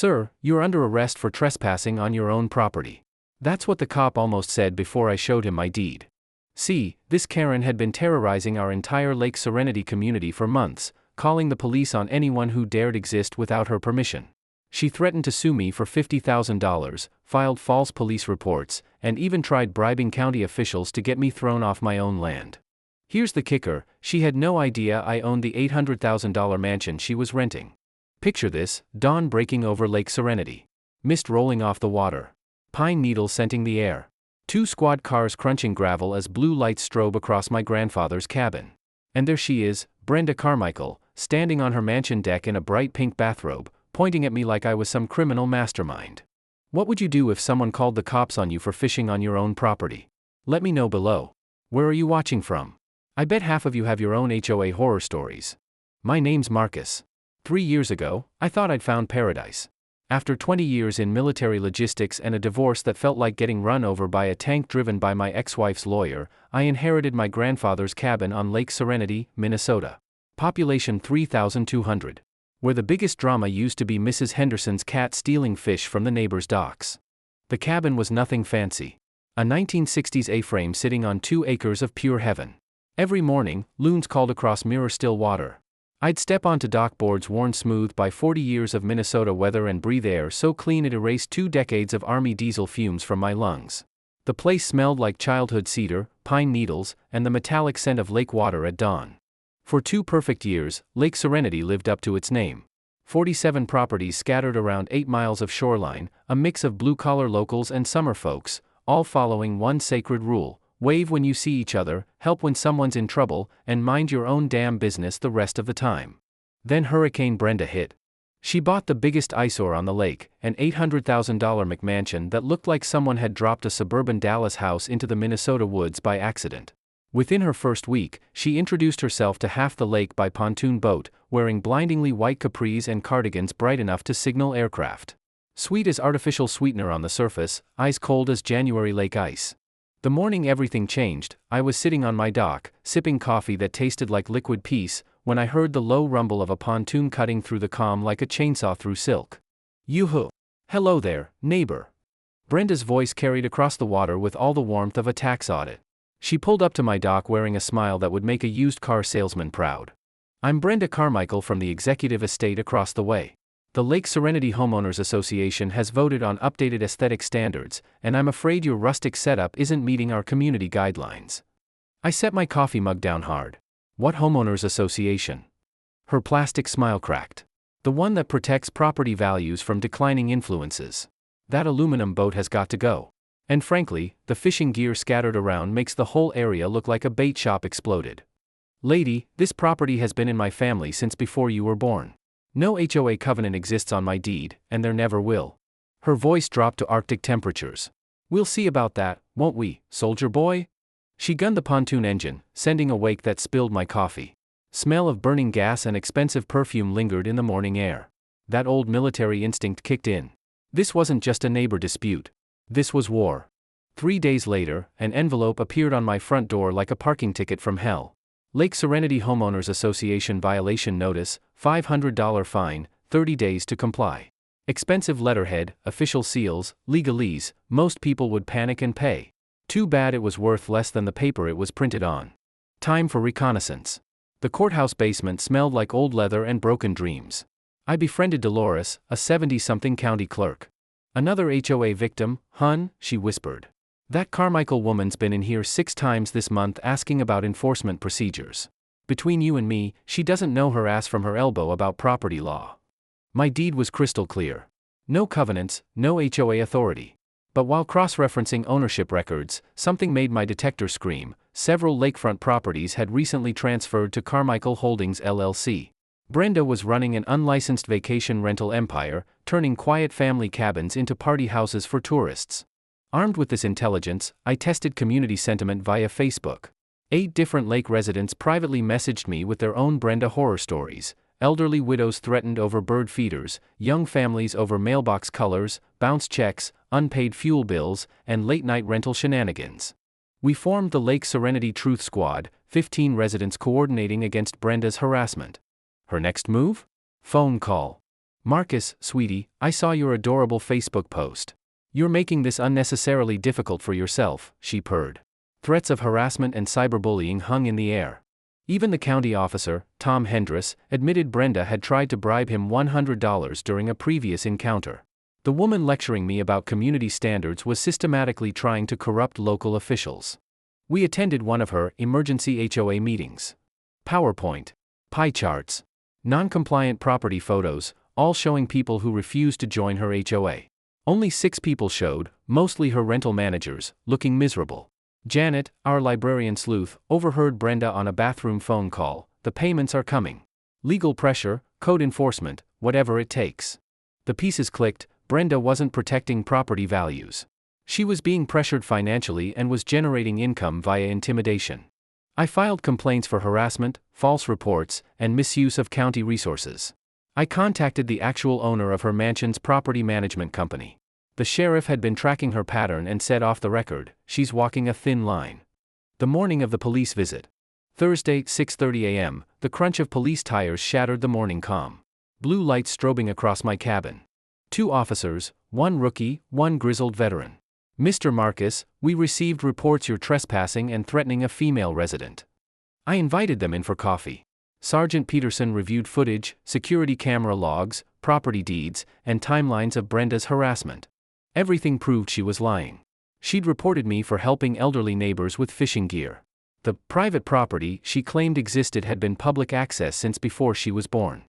"Sir, you're under arrest for trespassing on your own property." That's what the cop almost said before I showed him my deed. See, this Karen had been terrorizing our entire Lake Serenity community for months, calling the police on anyone who dared exist without her permission. She threatened to sue me for $50,000, filed false police reports, and even tried bribing county officials to get me thrown off my own land. Here's the kicker: she had no idea I owned the $800,000 mansion she was renting. Picture this: dawn breaking over Lake Serenity. Mist rolling off the water. Pine needles scenting the air. 2 squad cars crunching gravel as blue lights strobe across my grandfather's cabin. And there she is, Brenda Carmichael, standing on her mansion deck in a bright pink bathrobe, pointing at me like I was some criminal mastermind. What would you do if someone called the cops on you for fishing on your own property? Let me know below. Where are you watching from? I bet half of you have your own HOA horror stories. My name's Marcus. 3 years ago, I thought I'd found paradise. After 20 years in military logistics and a divorce that felt like getting run over by a tank driven by my ex-wife's lawyer, I inherited my grandfather's cabin on Lake Serenity, Minnesota. Population 3,200. Where the biggest drama used to be Mrs. Henderson's cat stealing fish from the neighbor's docks. The cabin was nothing fancy. A 1960s A-frame sitting on 2 acres of pure heaven. Every morning, loons called across mirror-still water. I'd step onto dock boards worn smooth by 40 years of Minnesota weather and breathe air so clean it erased 2 decades of Army diesel fumes from my lungs. The place smelled like childhood cedar, pine needles, and the metallic scent of lake water at dawn. For 2 perfect years, Lake Serenity lived up to its name. 47 properties scattered around 8 miles of shoreline, a mix of blue-collar locals and summer folks, all following one sacred rule: wave when you see each other, help when someone's in trouble, and mind your own damn business the rest of the time. Then Hurricane Brenda hit. She bought the biggest eyesore on the lake, an $800,000 McMansion that looked like someone had dropped a suburban Dallas house into the Minnesota woods by accident. Within her first week, she introduced herself to half the lake by pontoon boat, wearing blindingly white capris and cardigans bright enough to signal aircraft. Sweet as artificial sweetener on the surface, ice cold as January lake ice. The morning everything changed, I was sitting on my dock, sipping coffee that tasted like liquid peace, when I heard the low rumble of a pontoon cutting through the calm like a chainsaw through silk. Yoo-hoo! Hello there, neighbor. Brenda's voice carried across the water with all the warmth of a tax audit. She pulled up to my dock wearing a smile that would make a used car salesman proud. I'm Brenda Carmichael from the executive estate across the way. The Lake Serenity Homeowners Association has voted on updated aesthetic standards, and I'm afraid your rustic setup isn't meeting our community guidelines. I set my coffee mug down hard. What homeowners association? Her plastic smile cracked. The one that protects property values from declining influences. That aluminum boat has got to go. And frankly, the fishing gear scattered around makes the whole area look like a bait shop exploded. Lady, this property has been in my family since before you were born. No HOA covenant exists on my deed, and there never will. Her voice dropped to Arctic temperatures. We'll see about that, won't we, soldier boy? She gunned the pontoon engine, sending a wake that spilled my coffee. Smell of burning gas and expensive perfume lingered in the morning air. That old military instinct kicked in. This wasn't just a neighbor dispute. This was war. 3 days later, an envelope appeared on my front door like a parking ticket from hell. Lake Serenity Homeowners Association violation notice, $500 fine, 30 days to comply. Expensive letterhead, official seals, legalese, most people would panic and pay. Too bad it was worth less than the paper it was printed on. Time for reconnaissance. The courthouse basement smelled like old leather and broken dreams. I befriended Dolores, a 70-something county clerk. Another HOA victim, hun, she whispered. That Carmichael woman's been in here 6 times this month asking about enforcement procedures. Between you and me, she doesn't know her ass from her elbow about property law. My deed was crystal clear. No covenants, no HOA authority. But while cross-referencing ownership records, something made my detector scream. Several lakefront properties had recently transferred to Carmichael Holdings LLC. Brenda was running an unlicensed vacation rental empire, turning quiet family cabins into party houses for tourists. Armed with this intelligence, I tested community sentiment via Facebook. 8 different lake residents privately messaged me with their own Brenda horror stories. Elderly widows threatened over bird feeders, young families over mailbox colors, bounce checks, unpaid fuel bills, and late-night rental shenanigans. We formed the Lake Serenity Truth Squad, 15 residents coordinating against Brenda's harassment. Her next move? Phone call. Marcus, sweetie, I saw your adorable Facebook post. You're making this unnecessarily difficult for yourself, she purred. Threats of harassment and cyberbullying hung in the air. Even the county officer, Tom Hendress, admitted Brenda had tried to bribe him $100 during a previous encounter. The woman lecturing me about community standards was systematically trying to corrupt local officials. We attended one of her emergency HOA meetings. PowerPoint, pie charts, non-compliant property photos, all showing people who refused to join her HOA. Only 6 people showed, mostly her rental managers, looking miserable. Janet, our librarian sleuth, overheard Brenda on a bathroom phone call. The payments are coming. Legal pressure, code enforcement, whatever it takes. The pieces clicked. Brenda wasn't protecting property values. She was being pressured financially and was generating income via intimidation. I filed complaints for harassment, false reports, and misuse of county resources. I contacted the actual owner of her mansion's property management company. The sheriff had been tracking her pattern and said off the record, she's walking a thin line. The morning of the police visit. Thursday, 6:30 a.m., the crunch of police tires shattered the morning calm. Blue lights strobing across my cabin. 2 officers, 1 rookie, 1 grizzled veteran. Mr. Marcus, we received reports you're trespassing and threatening a female resident. I invited them in for coffee. Sergeant Peterson reviewed footage, security camera logs, property deeds, and timelines of Brenda's harassment. Everything proved she was lying. She'd reported me for helping elderly neighbors with fishing gear. The private property she claimed existed had been public access since before she was born.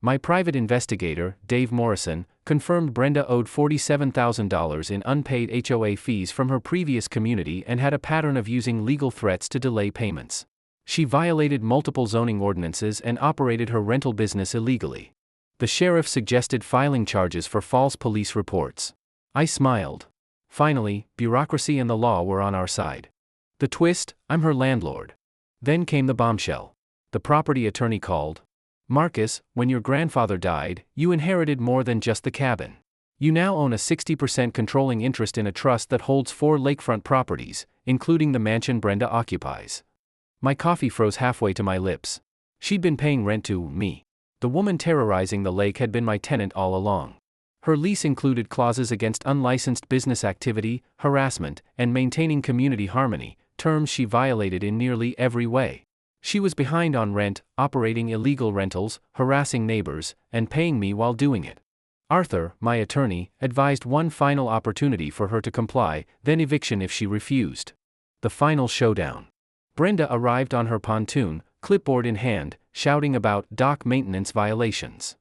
My private investigator, Dave Morrison, confirmed Brenda owed $47,000 in unpaid HOA fees from her previous community and had a pattern of using legal threats to delay payments. She violated multiple zoning ordinances and operated her rental business illegally. The sheriff suggested filing charges for false police reports. I smiled. Finally, bureaucracy and the law were on our side. The twist, I'm her landlord. Then came the bombshell. The property attorney called. Marcus, when your grandfather died, you inherited more than just the cabin. You now own a 60% controlling interest in a trust that holds 4 lakefront properties, including the mansion Brenda occupies. My coffee froze halfway to my lips. She'd been paying rent to me. The woman terrorizing the lake had been my tenant all along. Her lease included clauses against unlicensed business activity, harassment, and maintaining community harmony, terms she violated in nearly every way. She was behind on rent, operating illegal rentals, harassing neighbors, and paying me while doing it. Arthur, my attorney, advised one final opportunity for her to comply, then eviction if she refused. The final showdown. Brenda arrived on her pontoon, clipboard in hand, shouting about dock maintenance violations.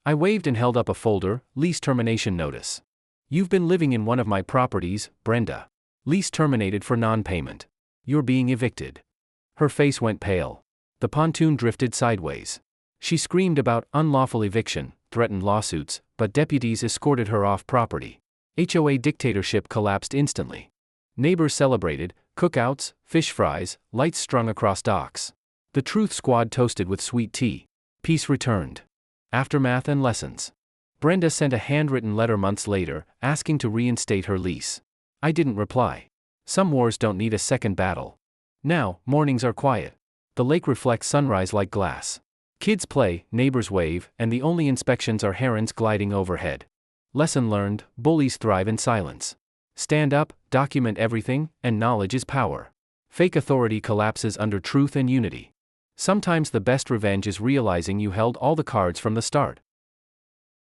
I waved and held up a folder, lease termination notice. You've been living in one of my properties, Brenda. Lease terminated for non-payment. You're being evicted. Her face went pale. The pontoon drifted sideways. She screamed about unlawful eviction, threatened lawsuits, but deputies escorted her off property. HOA dictatorship collapsed instantly. Neighbors celebrated, cookouts, fish fries, lights strung across docks. The Truth Squad toasted with sweet tea. Peace returned. Aftermath and lessons. Brenda sent a handwritten letter months later, asking to reinstate her lease. I didn't reply. Some wars don't need a second battle. Now, mornings are quiet. The lake reflects sunrise like glass. Kids play, neighbors wave, and the only inspections are herons gliding overhead. Lesson learned, bullies thrive in silence. Stand up, document everything, and knowledge is power. Fake authority collapses under truth and unity. Sometimes the best revenge is realizing you held all the cards from the start.